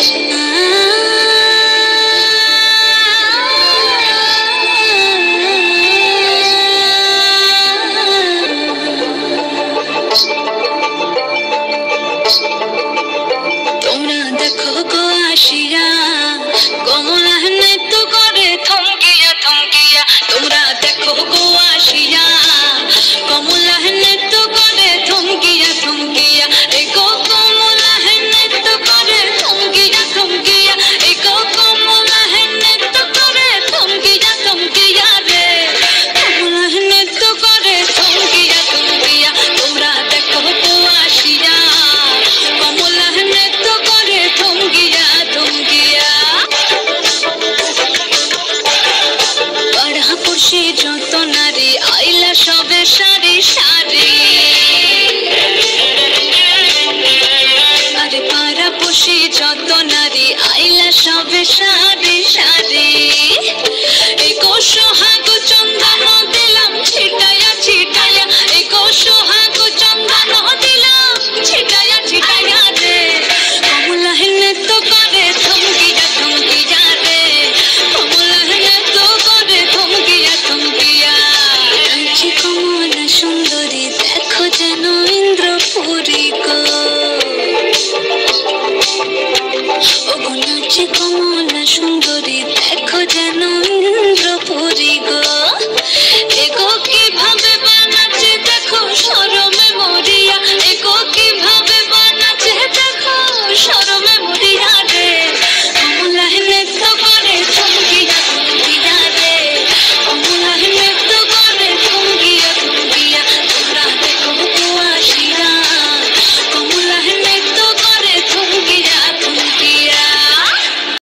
তোমরা দেখো গো আসিয়া কমলা নৃত্য করে থমকিয়া থমকিয়া। তোমরা দেখো গো আসিয়া কমলা নৃত্য করে থমকিয়া থমকিয়া। এই গো কমলা নৃত্য করে থমকিয়া থমকিয়া। এই গো কমলা নৃত্য করে থমকিয়া থমকিয়া রে। কমলা নৃত্য করে থমকিয়া থমকিয়া। তোমরা দেখো গো আসিয়া কমলা নৃত্য করে থমকিয়া থমকিয়া। পাড়াপড়শি যত নারী আইলা সবে সারি সারি। আরে পাড়াপড়শি যত নারী আইলা সবে সারি সারি। এই গো সোহাগ চন্দন দিলাম ছিটাইয়া ছিটাইয়া। এই গো সোহাগ চন্দন দিলাম ছিটাইয়া ছিটাইয়া রে। কমলা নৃত্য করে থমকিয়া থমকিয়া রে। কমলা নৃত্য করে থমকিয়া থমকিয়া। নাচে কমলা সুন্দরী দেখো যেন ইন্দ্রপুরী গো। ও গো নাচে কমলা